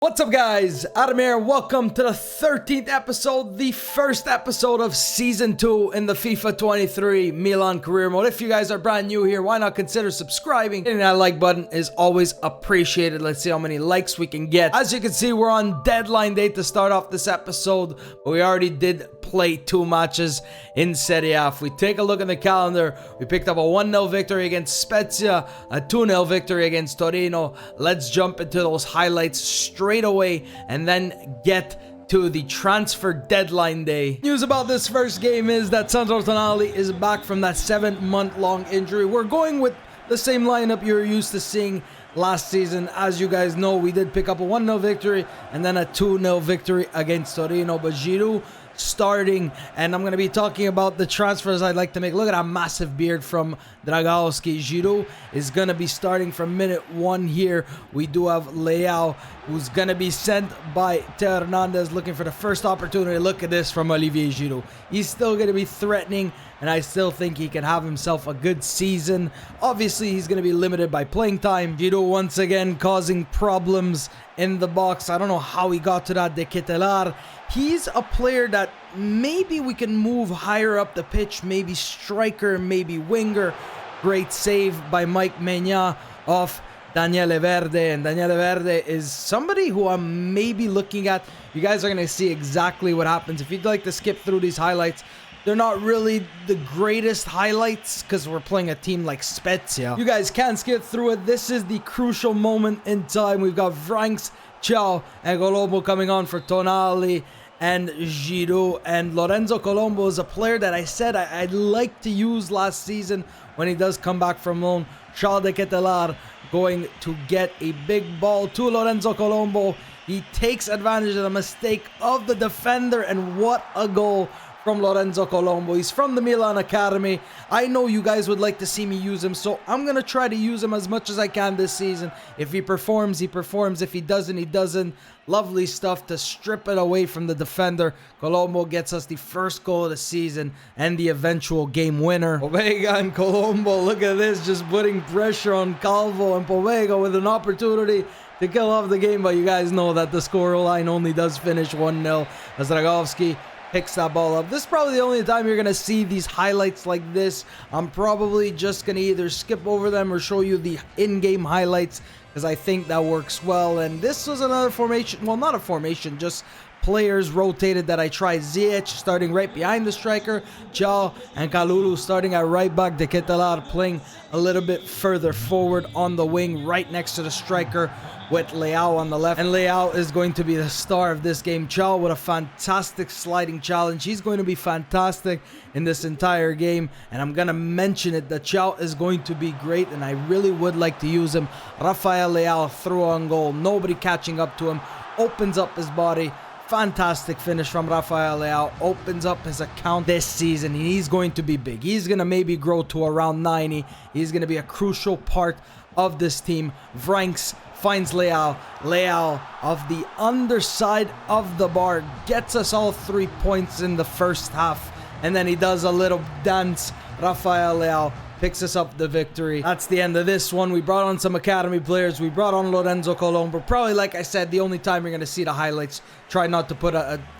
What's up, guys? Adam here. Welcome to the 13th episode, the first episode of Season 2 in the FIFA 23 Milan Career Mode. If you guys are brand new here, why not consider subscribing? Hitting that like button is always appreciated. Let's see how many likes we can get. As you can see, we're on deadline day to start off this episode, but we already did play 2 matches in Serie A. If we take a look at the calendar, we picked up a 1-0 victory against Spezia, a 2-0 victory against Torino. Let's jump into those highlights straight away and then get to the transfer deadline day. News about this first game is that Sandro Tonali is back from that 7-month-long injury. We're going with the same lineup you're used to seeing last season. As you guys know, we did pick up a 1-0 victory and then a 2-0 victory against Torino, but Giroud starting, and I'm going to be talking about the transfers I'd like to make. Look at that massive beard from Dragowski. Giroud is going to be starting from minute 1 here. We do have Leao, who's going to be sent by Teo Hernandez, looking for the first opportunity. Look at this from Olivier Giroud. He's still going to be threatening, and I still think he can have himself a good season. Obviously, he's going to be limited by playing time. Giroud once again causing problems in the box. I don't know how he got to that De Ketelaere. He's a player that maybe we can move higher up the pitch, maybe striker, maybe winger. Great save by Mike Maignan off Daniele Verde, and Daniele Verde is somebody who I'm maybe looking at. You guys are going to see exactly what happens. If you'd like to skip through these highlights, they're not really the greatest highlights because we're playing a team like Spezia. You guys can skip through it. This is the crucial moment in time. We've got Franks, Ciao, and Colombo coming on for Tonali and Giroud. And Lorenzo Colombo is a player that I said I'd like to use last season when he does come back from loan. Charles de Ketelaere going to get a big ball to Lorenzo Colombo. He takes advantage of the mistake of the defender, and what a goal from Lorenzo Colombo. He's from the Milan Academy. I know you guys would like to see me use him, so I'm going to try to use him as much as I can this season. If he performs, he performs. If he doesn't, he doesn't. Lovely stuff to strip it away from the defender. Colombo gets us the first goal of the season and the eventual game winner. Povega and Colombo, look at this, just putting pressure on Calvo, and Povega with an opportunity to kill off the game, but you guys know that the score line only does finish 1-0 as Dragowski picks that ball up. This is probably the only time you're going to see these highlights like this. I'm probably just going to either skip over them or show you the in-game highlights because I think that works well. And this was another formation, well, not a formation, just players rotated that I tried. Ziyech starting right behind the striker, Ciao and Kalulu starting at right back, De Ketelaere playing a little bit further forward on the wing right next to the striker with Leao on the left. And Leao is going to be the star of this game. Ciao with a fantastic sliding challenge. He's going to be fantastic in this entire game, and I'm going to mention it that Ciao is going to be great, and I really would like to use him. Rafael Leao through on goal, nobody catching up to him, opens up his body. Fantastic finish from Rafael Leao. Opens up his account this season. He's going to be big. He's going to maybe grow to around 90. He's going to be a crucial part of this team. Franks finds Leao. Leao of the underside of the bar gets us all 3 points in the first half. And then he does a little dance. Rafael Leao picks us up the victory. That's the end of this one. We brought on some academy players. We brought on Lorenzo Colombo. Probably, like I said, the only time you're going to see the highlights. Try not to put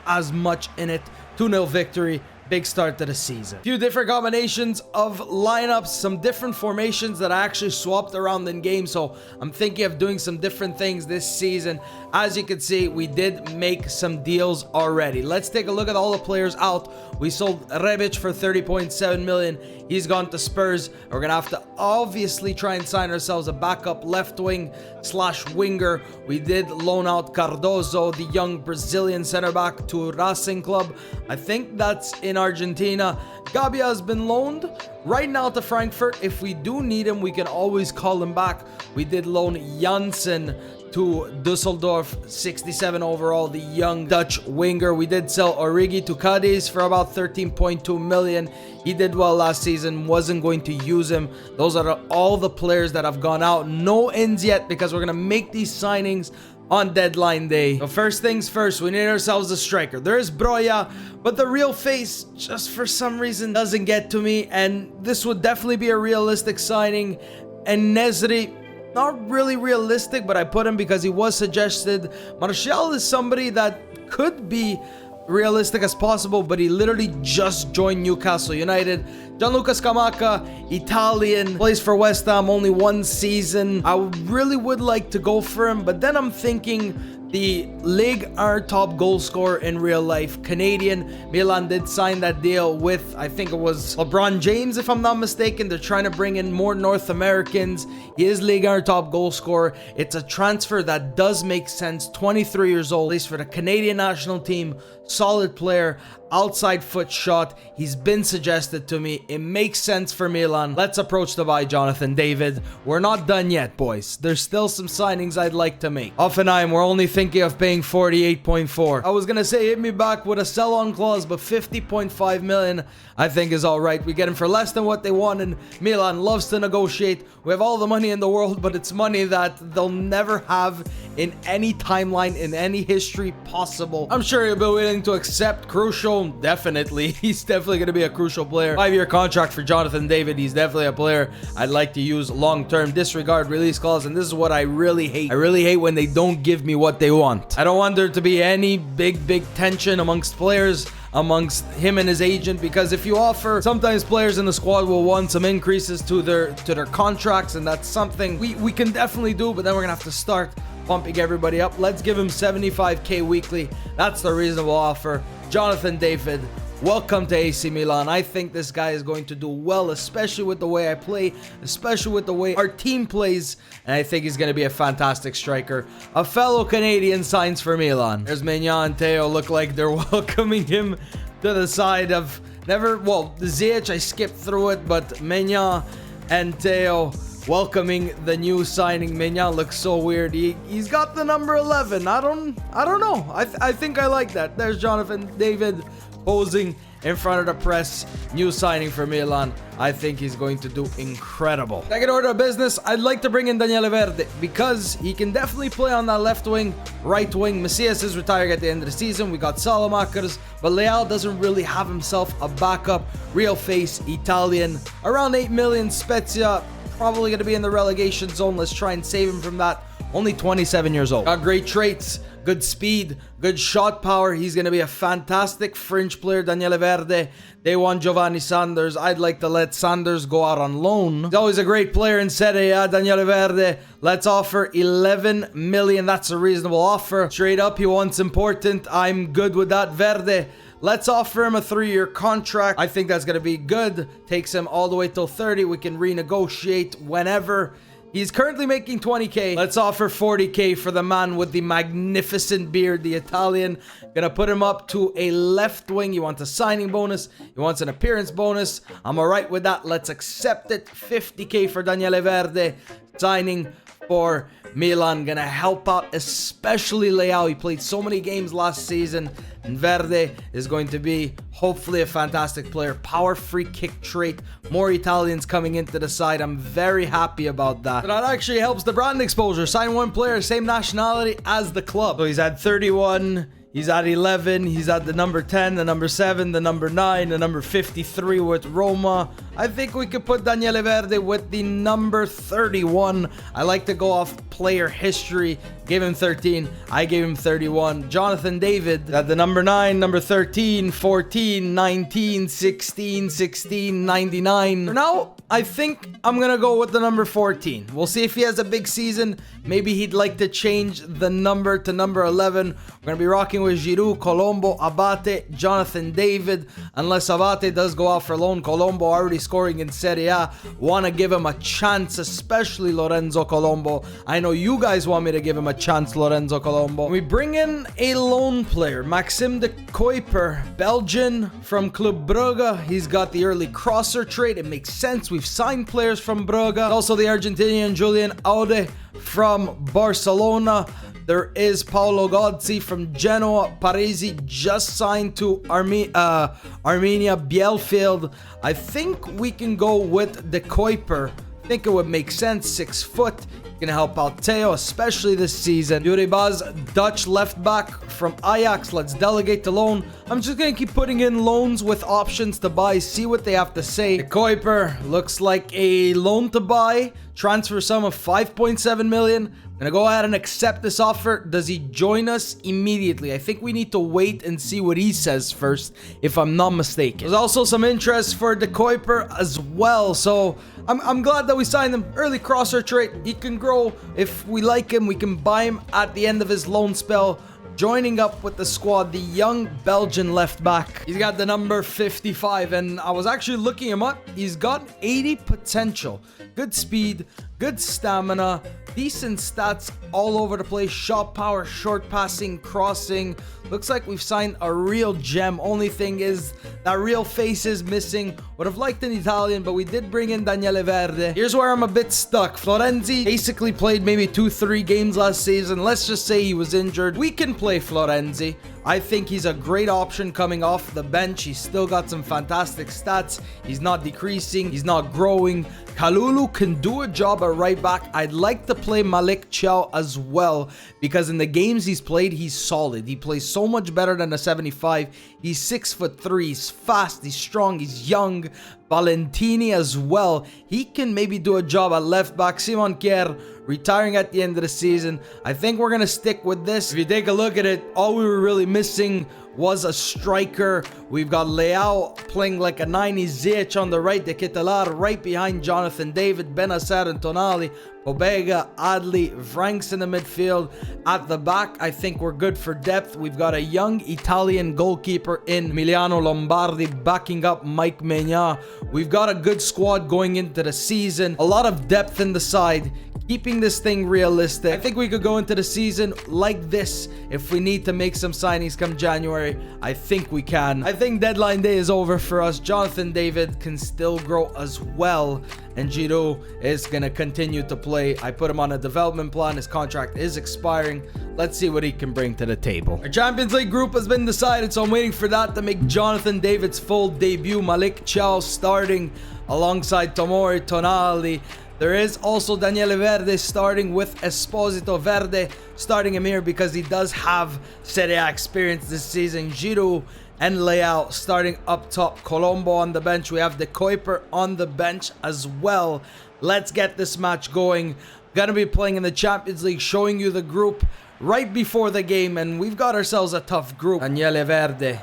as much in it. 2-0 victory. Big start to the season. A few different combinations of lineups, some different formations that I actually swapped around in game, so I'm thinking of doing some different things this season. As you can see, we did make some deals already. Let's take a look at all the players out. We sold Rebic for 30.7 million. He's gone to Spurs. We're gonna have to obviously try and sign ourselves a backup left wing / winger. We did loan out Cardozo, the young Brazilian center back, to Racing Club. I think that's in Argentina. Gabia has been loaned right now to Frankfurt. If we do need him, we can always call him back. We did loan Janssen to Dusseldorf, 67 overall, the young Dutch winger. We did sell Origi to Cadiz for about 13.2 million. He did well last season, wasn't going to use him. Those are all the players that have gone out. No ins yet because we're going to make these signings on deadline day. So first things first, we need ourselves a striker. There is Broja, but the real face just for some reason doesn't get to me, and this would definitely be a realistic signing. And Nesri, not really realistic, but I put him because he was suggested. Martial is somebody that could be realistic as possible, but he literally just joined Newcastle United. Gianluca Scamacca, Italian, plays for West Ham, only 1 season. I really would like to go for him, but then I'm thinking the Ligue 1 top goal scorer in real life, Canadian. Milan did sign that deal with, I think it was LeBron James, if I'm not mistaken. They're trying to bring in more North Americans. He is Ligue 1 top goal scorer. It's a transfer that does make sense. 23 years old, plays for the Canadian national team. Solid player, outside foot shot. He's been suggested to me. It makes sense for Milan. Let's approach the buy, Jonathan David. We're not done yet, boys. There's still some signings I'd like to make. Offenheim, we're only thinking of paying 48.4. I was gonna say hit me back with a sell-on clause, but 50.5 million I think is all right. We get him for less than what they want, and Milan loves to negotiate. We have all the money in the world, but it's money that they'll never have in any timeline, in any history possible. I'm sure he'll be willing to accept crucial. Definitely. He's definitely going to be a crucial player. 5-year contract for Jonathan David. He's definitely a player I'd like to use long-term. Disregard release clause, and this is what I really hate. I really hate when they don't give me what they want. I don't want there to be any big tension amongst players, amongst him and his agent, because if you offer, sometimes players in the squad will want some increases to their contracts, and that's something we can definitely do, but then we're gonna have to start pumping everybody up. Let's give him 75k weekly. That's the reasonable offer. Jonathan David, welcome to AC Milan. I think this guy is going to do well, especially with the way I play, especially with the way our team plays, and I think he's going to be a fantastic striker. A fellow Canadian signs for Milan. There's Maignan and Theo, look like they're welcoming him to the side of the Ziyech, I skipped through it, but Maignan and Theo welcoming the new signing. Maignan looks so weird. He's got the number 11. I don't know. I think I like that. There's Jonathan David posing in front of the press. New signing for Milan. I think he's going to do incredible. Second order of business, I'd like to bring in Daniele Verde because he can definitely play on that left wing, right wing. Macias is retiring at the end of the season. We got Salamakers, but Leao doesn't really have himself a backup. Real face, Italian. Around 8 million, Spezia. Probably going to be in the relegation zone. Let's try and save him from that. Only 27 years old. Got great traits, good speed, good shot power. He's going to be a fantastic fringe player, Daniele Verde. They want Giovanni Sanders. I'd like to let Sanders go out on loan. He's always a great player in Serie A, Daniele Verde. Let's offer 11 million. That's a reasonable offer. Straight up, he wants important. I'm good with that, Verde. Let's offer him a 3-year contract. I think that's going to be good. Takes him all the way till 30. We can renegotiate whenever. He's currently making 20k. Let's offer 40k for the man with the magnificent beard, the Italian. Gonna put him up to a left wing. He wants a signing bonus. He wants an appearance bonus. I'm alright with that. Let's accept it. 50k for Daniele Verde. Signing for Milan. Gonna help out, especially Leao. He played so many games last season. And Verde is going to be, hopefully, a fantastic player. Power free kick trait. More Italians coming into the side. I'm very happy about that. So that actually helps the brand exposure. Sign one player, same nationality as the club. So he's at 31. He's at 11. He's at the number 10, the number 7, the number 9, the number 53 with Roma. I think we could put Daniele Verde with the number 31. I like to go off player history. Gave him 13. I gave him 31. Jonathan David at the number 9, number 13, 14, 19, 16, 16, 99. For now, I think I'm going to go with the number 14. We'll see if he has a big season. Maybe he'd like to change the number to number 11. We're going to be rocking with Giroud, Colombo, Abate, Jonathan David. Unless Abate does go out for loan. Colombo already scoring in Serie A. Want to give him a chance, especially Lorenzo Colombo. I know you guys want me to give him a chance, Lorenzo Colombo. We bring in a loan player, Maxime de Kuiper, Belgian from Club Brugge. He's got the early crosser trait. It makes sense. We've signed players from Brugge. Also the Argentinian Julian Aude from Barcelona. There is Paolo Gozzi from Genoa. Parisi just signed to Armenia Bielefeld. I think we can go with De Kuiper. I think it would make sense. 6 foot. Gonna help out Theo, especially this season. Baz, Dutch left back from Ajax. Let's delegate to loan. I'm just gonna keep putting in loans with options to buy, see what they have to say. The Kuiper looks like a loan to buy. Transfer sum of 5.7 million. I'm gonna go ahead and accept this offer. Does he join us immediately? I think we need to wait and see what he says first, if I'm not mistaken. There's also some interest for the Kuiper as well, so I'm glad that we signed him. Early crosser trait. He can grow. If we like him, we can buy him at the end of his loan spell. Joining up with the squad, the young Belgian left back. He's got the number 55, and I was actually looking him up. He's got 80 potential. Good speed, good stamina, decent stats all over the place. Shot power, short passing, crossing. Looks like we've signed a real gem. Only thing is that real face is missing. Would have liked an Italian, but we did bring in Daniele Verde. Here's where I'm a bit stuck. Florenzi basically played maybe 2-3 games last season. Let's just say he was injured. We can play Florenzi. I think he's a great option coming off the bench. He's still got some fantastic stats. He's not decreasing. He's not growing. Kalulu can do a job at right back. I'd like to play Malik Chow as well, because in the games he's played, he's solid. He plays so much better than a 75. He's 6'3". He's fast. He's strong. He's young. Valentini as well. He can maybe do a job at left back. Simon Kjær retiring at the end of the season. I think we're going to stick with this. If you take a look at it, all we were really missing was a striker. We've got Leao playing like a 90 Ziyech on the right, De Ketelaar right behind Jonathan David, Benacer and Tonali, Pobega, Adli, Franks in the midfield. At the back, I think we're good for depth. We've got a young Italian goalkeeper in Emiliano Lombardi backing up Mike Maignan. We've got a good squad going into the season. A lot of depth in the side. Keeping this thing realistic. I think we could go into the season like this. If we need to make some signings come January, I think we can. I think deadline day is over for us. Jonathan David can still grow as well, and Giroud is going to continue to play. I put him on a development plan. His contract is expiring. Let's see what he can bring to the table. Our Champions League group has been decided, so I'm waiting for that to make Jonathan David's full debut. Malik Chow starting alongside Tomori, Tonali. There is also Daniele Verde starting with Esposito. Verde starting him here because he does have Serie A experience this season. Giroud and Leao starting up top. Colombo on the bench. We have the Kuiper on the bench as well. Let's get this match going. Gonna be playing in the Champions League, showing you the group right before the game, and we've got ourselves a tough group. Daniele Verde.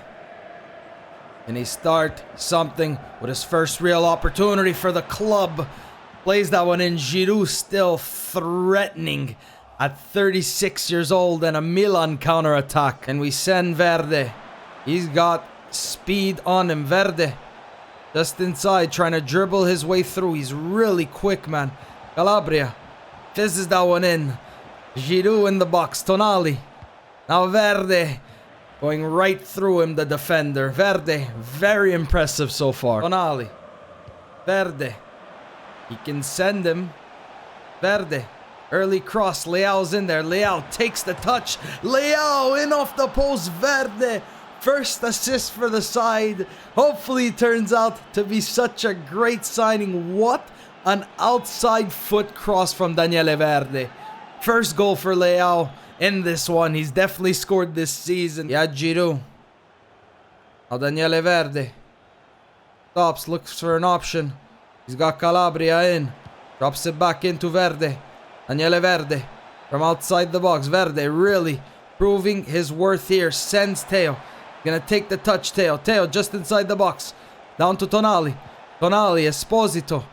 Can he start something with his first real opportunity for the club? Plays that one in. Giroud still threatening at 36 years old, and a Milan counter-attack. And we send Verde. He's got speed on him. Verde just inside, trying to dribble his way through. He's really quick, man. Calabria fizzes that one in. Giroud in the box. Tonali. Now Verde going right through him, the defender. Verde, very impressive so far. Tonali. Verde. He can send him. Verde. Early cross. Leao's in there. Leao takes the touch. Leao in off the post. Verde. First assist for the side. Hopefully it turns out to be such a great signing. What an outside foot cross from Daniele Verde. First goal for Leao in this one. He's definitely scored this season. Yeah, Giroud. Now Daniele Verde. Stops. Looks for an option. He's got Calabria in. Drops it back into Verde. Daniele Verde from outside the box. Verde really proving his worth here. Sends Theo. Gonna take the touch, Theo. Theo just inside the box. Down to Tonali. Tonali, Esposito.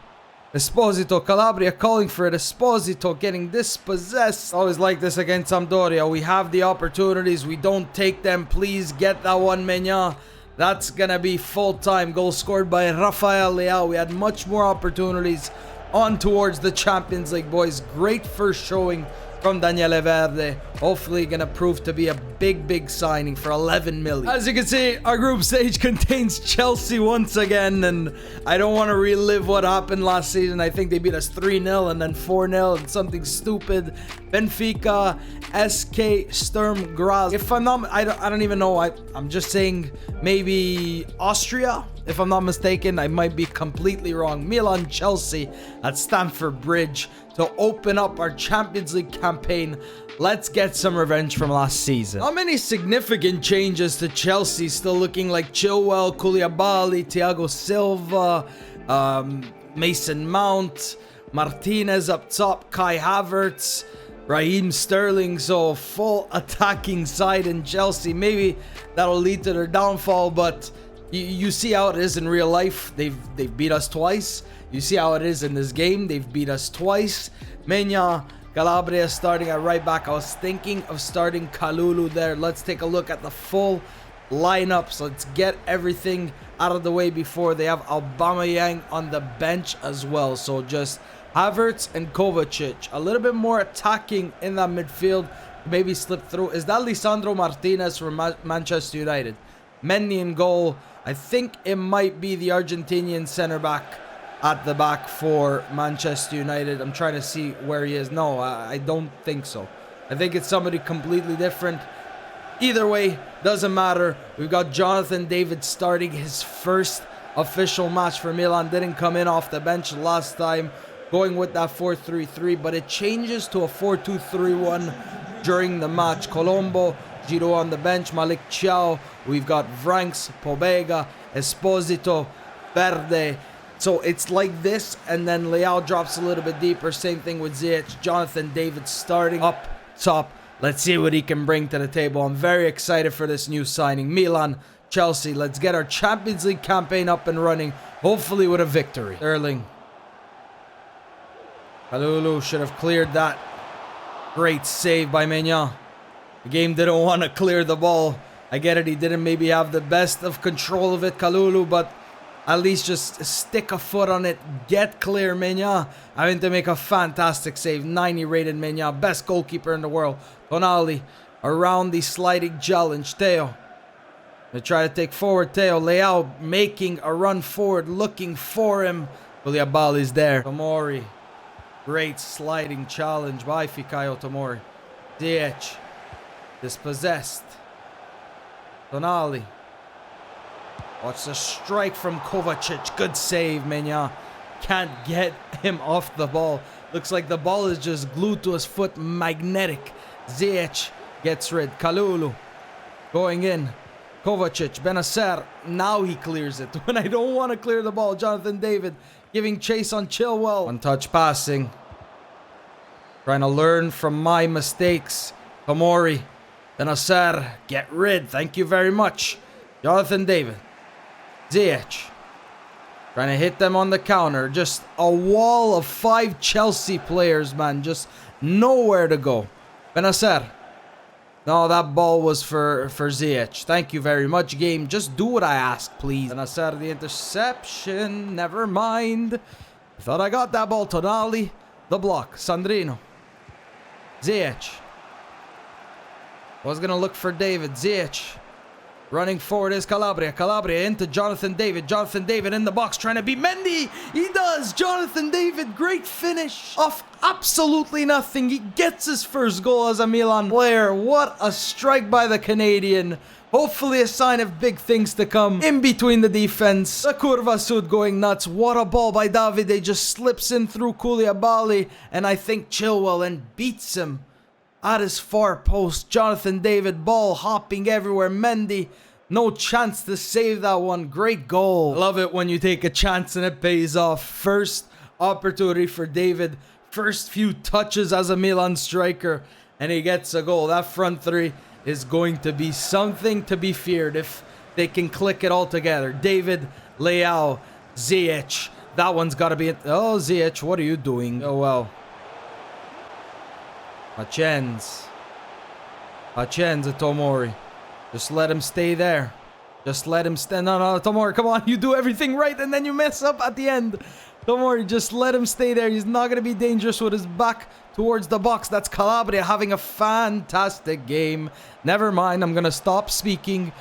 Esposito, Calabria calling for it. Esposito getting dispossessed. Always like this against Sampdoria. We have the opportunities. We don't take them. Please get that one, Maignan. That's gonna be full-time. Goal scored by Rafael Leao. We had much more opportunities. On towards the Champions League, boys. Great first showing from Daniele Verde. Hopefully gonna prove to be a big signing for 11 million. As you can see, our group stage contains Chelsea once again, and I don't want to relive what happened last season. I think they beat us 3-0 and then 4-0 and something stupid. Benfica, SK, Sturm Graz. If I'm not, I don't even know. I'm just saying maybe Austria. if I'm not mistaken. I might be completely wrong. Milan Chelsea at Stamford Bridge to open up our Champions League campaign. Let's get some revenge from last season. Not many significant changes to Chelsea. Still looking like Chilwell, Koulibaly, Thiago Silva, Mason Mount, Martinez up top, Kai Havertz, Raheem Sterling. So full attacking side in Chelsea. Maybe that'll lead to their downfall, but you see how it is in real life. They've beat us twice. You see how it is in this game. They've beat us twice. Menya, Calabria starting at right back. I was thinking of starting Kalulu there. Let's take a look at the full lineups. Let's get everything out of the way before they have Aubameyang on the bench as well. So just Havertz and Kovacic. A little bit more attacking in that midfield. Maybe slip through. Is that Lisandro Martinez from Manchester United? Mendy in goal. I think it might be the Argentinian center back at the back for Manchester United. I'm trying to see where he is. No, I don't think so. I think it's somebody completely different. Either way, doesn't matter. We've got Jonathan David starting his first official match for Milan. Didn't come in off the bench last time, going with that 4-3-3, but it changes to a 4-2-3-1 during the match. Colombo, Giroud on the bench, Malik Thiaw. We've got Vranks, Pobega, Esposito, Verde. So it's like this, and then Leao drops a little bit deeper. Same thing with Ziyech. Jonathan David starting up top. Let's see what he can bring to the table. I'm very excited for this new signing. Milan, Chelsea. Let's get our Champions League campaign up and running. Hopefully with a victory. Sterling. Kalulu should have cleared that. Great save by Menya. The game didn't want to clear the ball. I get it. He didn't maybe have the best of control of it, Kalulu, but at least just stick a foot on it. Get clear, Menya. Having to make a fantastic save. 90 rated Menya. Best goalkeeper in the world. Tonali around the sliding challenge. Theo. They try to take forward. Theo. Leao making a run forward. Looking for him. Koulibaly's there. Tomori. Great sliding challenge by Fikayo Tomori. Ziyech. Dispossessed. Tonali. Watch the strike from Kovacic. Good save, Menya. Can't get him off the ball. Looks like the ball is just glued to his foot. Magnetic. Ziyech gets rid. Kalulu going in. Kovacic. Benacer. Now he clears it. When I don't want to clear the ball. Jonathan David giving chase on Chilwell. One touch passing. Trying to learn from my mistakes. Tomori. Benacer. Get rid. Thank you very much. Jonathan David. Ziyech. Trying to hit them on the counter. Just a wall of 5 Chelsea players, man. Just nowhere to go. Benacer. No, that ball was for Ziyech. Thank you very much, game. Just do what I ask, please. Benacer, the interception. Never mind. Thought I got that ball. Tonali. The block. Sandrino. Ziyech. Was going to look for David. Ziyech. Running forward is Calabria. Calabria into Jonathan David. Jonathan David in the box trying to beat Mendy. He does. Jonathan David. Great finish off absolutely nothing. He gets his first goal as a Milan player. What a strike by the Canadian. Hopefully a sign of big things to come in between the defense. The Curva Sud going nuts. What a ball by Davide. Just slips in through Koulibaly. And I think Chilwell and beats him at his far post. Jonathan David, ball hopping everywhere. Mendy, no chance to save that one. Great goal. Love it when you take a chance and it pays off. First opportunity for David. First few touches as a Milan striker. And he gets a goal. That front three is going to be something to be feared if they can click it all together. David, Leao, Ziyech. That one's got to be it. Oh, Ziyech, what are you doing? Oh, well. Pacenza Tomori. Just let him stay there. Just let him stay. No, Tomori, come on. You do everything right and then you mess up at the end. Tomori, just let him stay there. He's not going to be dangerous with his back towards the box. That's Calabria having a fantastic game. Never mind. I'm going to stop speaking.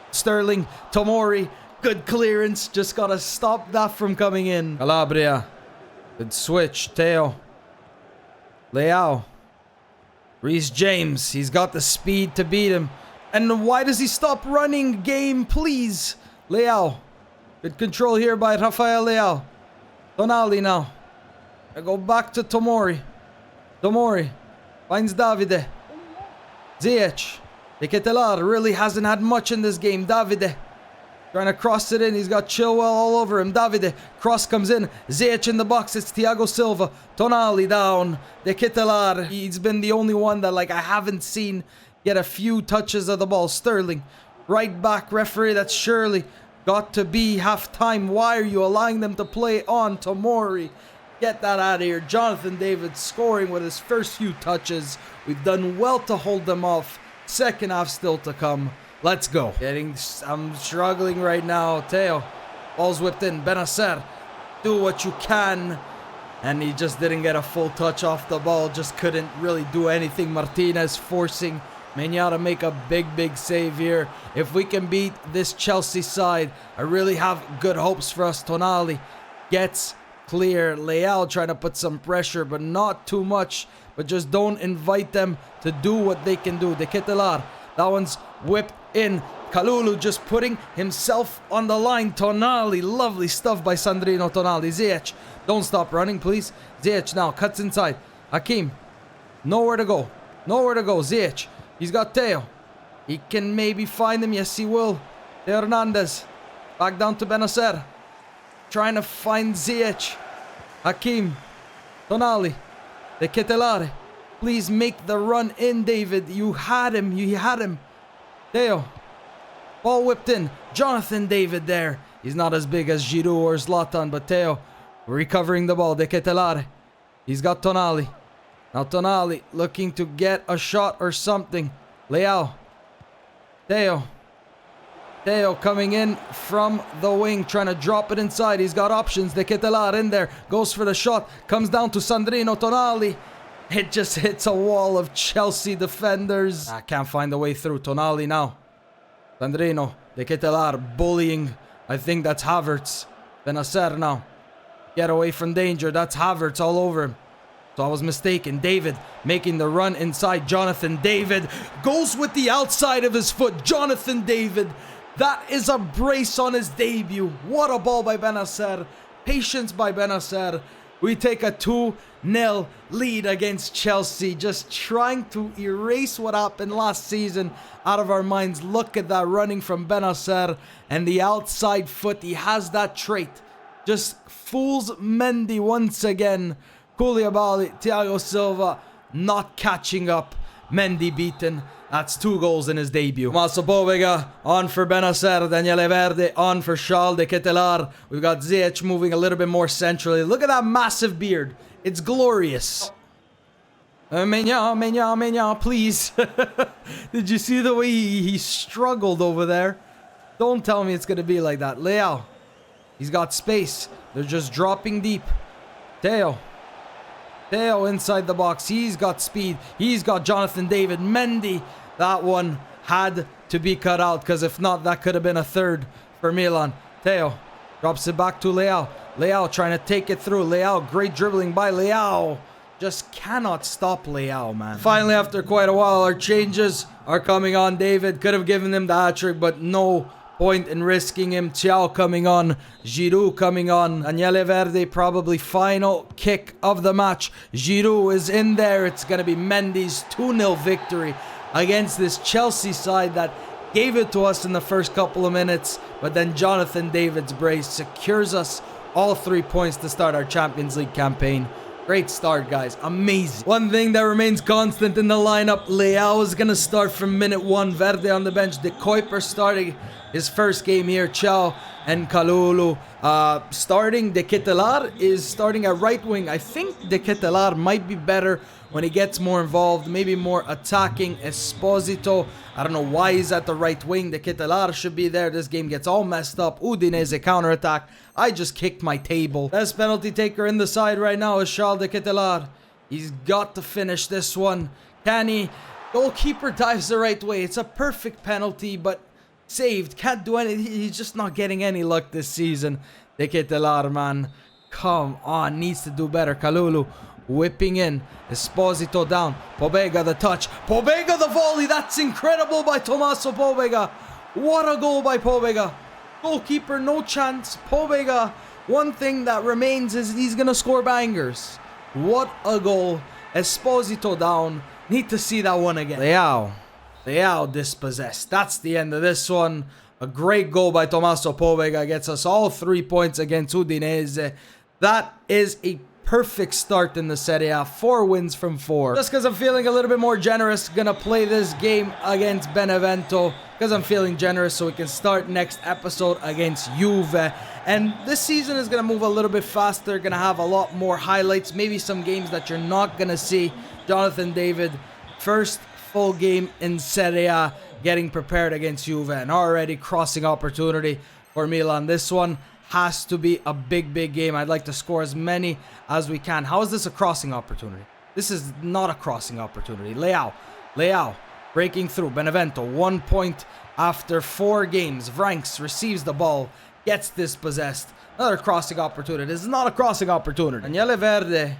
Sterling, Tomori, good clearance. Just got to stop that from coming in. Calabria. Good switch. Theo. Leao. Reece James, he's got the speed to beat him. And why does he stop running? Game, please. Leao. Good control here by Rafael Leao. Tonali now. I go back to Tomori. Tomori finds Davide. Ziyech. De Ketelaere really hasn't had much in this game. Davide trying to cross it in. He's got Chilwell all over him. Davide. Cross comes in. Ziyech in the box. It's Thiago Silva. Tonali down. De Ketelaere. He's been the only one that I haven't seen get a few touches of the ball. Sterling. Right back referee. That's surely got to be half time. Why are you allowing them to play on Tomori? Get that out of here. Jonathan David scoring with his first few touches. We've done well to hold them off. Second half still to come. Let's go. I'm struggling right now. Theo. Ball's whipped in. Benacer. Do what you can. And he just didn't get a full touch off the ball. Just couldn't really do anything. Martinez forcing Meñá to make a big save here. If we can beat this Chelsea side, I really have good hopes for us. Tonali gets clear. Leao trying to put some pressure, but not too much. But just don't invite them to do what they can do. De Ketelaere, that one's whipped in. Kalulu just putting himself on the line. Tonali, lovely stuff by Sandrino Tonali. Ziyech, don't stop running, please. Ziyech now cuts inside. Hakim, nowhere to go. Nowhere to go. Ziyech, he's got Theo. He can maybe find him. Yes, he will. Theo Hernandez, back down to Benacer. Trying to find Ziyech. Hakim, Tonali, De Ketelaere. Please make the run in, David. You had him. You had him. Theo. Ball whipped in. Jonathan David there. He's not as big as Giroud or Zlatan, but Theo recovering the ball. De Ketelaere. He's got Tonali. Now Tonali looking to get a shot or something. Leao. Theo. Theo coming in from the wing, trying to drop it inside. He's got options. De Ketelaere in there. Goes for the shot. Comes down to Sandrino Tonali. It just hits a wall of Chelsea defenders. I can't find a way through. Tonali now. Sandrino. De Ketelaere bullying. I think that's Havertz. Benacer now. Get away from danger. That's Havertz all over him. So I was mistaken. David making the run inside. Jonathan David goes with the outside of his foot. Jonathan David. That is a brace on his debut. What a ball by Benacer. Patience by Benacer. We take a 2-0 lead against Chelsea. Just trying to erase what happened last season out of our minds. Look at that running from Benacer and the outside foot. He has that trait. Just fools Mendy once again. Koulibaly, Thiago Silva not catching up. Mendy beaten. That's 2 goals in his debut. Tommaso Pobega on for Benacer. Daniele Verde on for Charles De Ketelaere. We've got Ziyech moving a little bit more centrally. Look at that massive beard. It's glorious. Meñá, please. Did you see the way he struggled over there? Don't tell me it's going to be like that. Leao. He's got space. They're just dropping deep. Theo inside the box. He's got speed. He's got Jonathan David. Mendy. That one had to be cut out, because if not, that could have been a third for Milan. Theo drops it back to Leao. Leao trying to take it through. Leao, great dribbling by Leao. Just cannot stop Leao, man. Finally, after quite a while, our changes are coming on. David could have given him the hat-trick, but no point in risking him. Thiago coming on. Giroud coming on. Daniele Verde, probably final kick of the match. Giroud is in there. It's going to be Mendy's 2-0 victory against this Chelsea side that gave it to us in the first couple of minutes. But then Jonathan David's brace secures us all 3 points to start our Champions League campaign. Great start, guys. Amazing. One thing that remains constant in the lineup, Leao is going to start from minute 1. Verde on the bench. De Kuiper starting his first game here. Chao and Kalulu starting. De Ketelaere is starting at right wing. I think De Ketelaere might be better when he gets more involved. Maybe more attacking. Esposito, I don't know why he's at the right wing. De Ketelaere should be there. This game gets all messed up. Udinese counterattack. I just kicked my table. Best penalty taker in the side right now is Charles De Ketelaere. He's got to finish this one. Can he? Goalkeeper dives the right way. It's a perfect penalty, but saved. Can't do anything. He's just not getting any luck this season. De Ketelaere, man. Come on. Needs to do better. Kalulu whipping in. Esposito down. Pobega the touch. Pobega the volley. That's incredible by Tommaso Pobega. What a goal by Pobega. Goalkeeper, no chance. Pobega, one thing that remains is he's going to score bangers. What a goal. Esposito down. Need to see that one again. Leao dispossessed. That's the end of this one. A great goal by Tommaso Pobega gets us all 3 points against Udinese. That is a perfect start in the Serie A. 4 wins from 4. Just because I'm feeling a little bit more generous, gonna play this game against Benevento because I'm feeling generous, so we can start next episode against Juve. And this season is gonna move a little bit faster. Gonna have a lot more highlights, maybe some games that you're not gonna see. Jonathan David, first full game in Serie A, getting prepared against Juve, and already crossing opportunity for Milan. This one has to be a big game. I'd like to score as many as we can. How is this a crossing opportunity? This is not a crossing opportunity. Leao breaking through. Benevento, 1 point after 4 games. Vranks receives the ball, gets dispossessed. Another crossing opportunity. This is not a crossing opportunity. Daniele Verde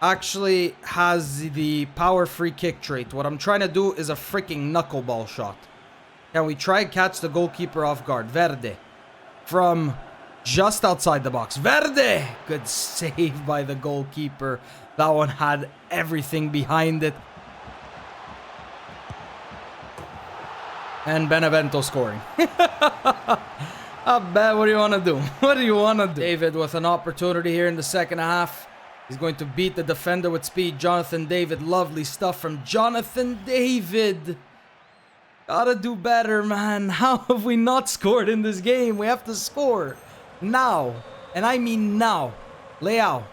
actually has the power free kick trait. What I'm trying to do is a freaking knuckleball shot. Can we try and catch the goalkeeper off guard? Verde from just outside the box. Verde! Good save by the goalkeeper. That one had everything behind it. And Benevento scoring. I bet. What do you want to do? What do you want to do? David with an opportunity here in the second half. He's going to beat the defender with speed. Jonathan David. Lovely stuff from Jonathan David. Gotta do better, man. How have we not scored in this game? We have to score now. And I mean now. Leao.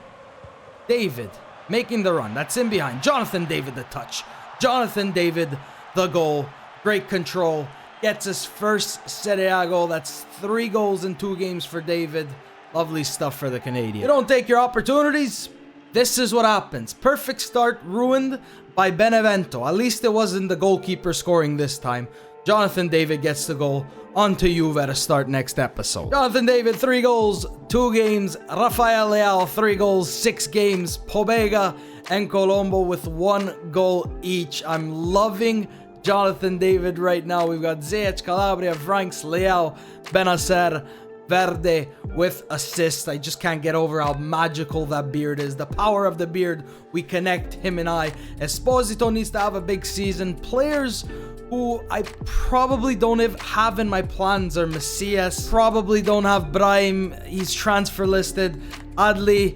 David making the run. That's in behind. Jonathan David the touch. Jonathan David the goal. Great control. Gets his first Serie A goal. That's 3 goals in 2 games for David. Lovely stuff for the Canadian. You don't take your opportunities. This is what happens. Perfect start ruined by Benevento. At least it wasn't the goalkeeper scoring this time. Jonathan David gets the goal. On to Juve to start next episode. Jonathan David, 3 goals, 2 games. Rafael Leao, 3 goals, 6 games. Pobega and Colombo with 1 goal each. I'm loving Jonathan David right now. We've got Ziyech, Calabria, Franks, Leao, Benacer, Verde with assists. I just can't get over how magical that beard is. The power of the beard. We connect, him and I. Esposito needs to have a big season. Players who I probably don't have in my plans are Macias. Probably don't have Brahim. He's transfer listed. Adli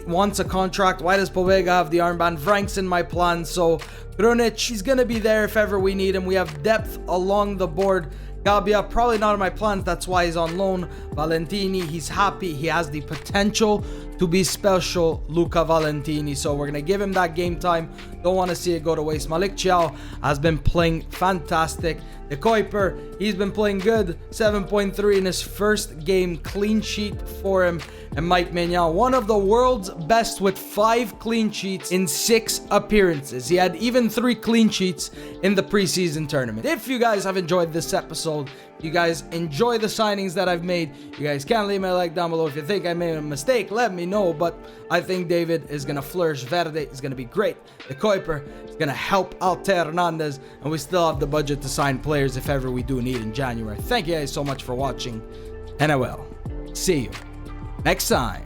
wants a contract. Why does Pobega have the armband? Frank's in my plan. So Brunic, he's going to be there if ever we need him. We have depth along the board. Gabbia, probably not in my plans. That's why he's on loan. Valentini, he's happy. He has the potential to be special. Luca Valentini. So we're going to give him that game time. Don't want to see it go to waste. Malik Chiao has been playing fantastic. De Kuiper, he's been playing good. 7.3 in his first game. Clean sheet for him. And Mike Maignan, one of the world's best with 5 clean sheets in 6 appearances. He had even 3 clean sheets in the preseason tournament. If you guys have enjoyed this episode, you guys enjoy the signings that I've made, you guys can leave me a like down below. If you think I made a mistake, let me know. But I think David is going to flourish. Verde is going to be great. De Kuiper is going to help Alter Hernandez. And we still have the budget to sign players if ever we do need in January. Thank you guys so much for watching. And I will see you next time.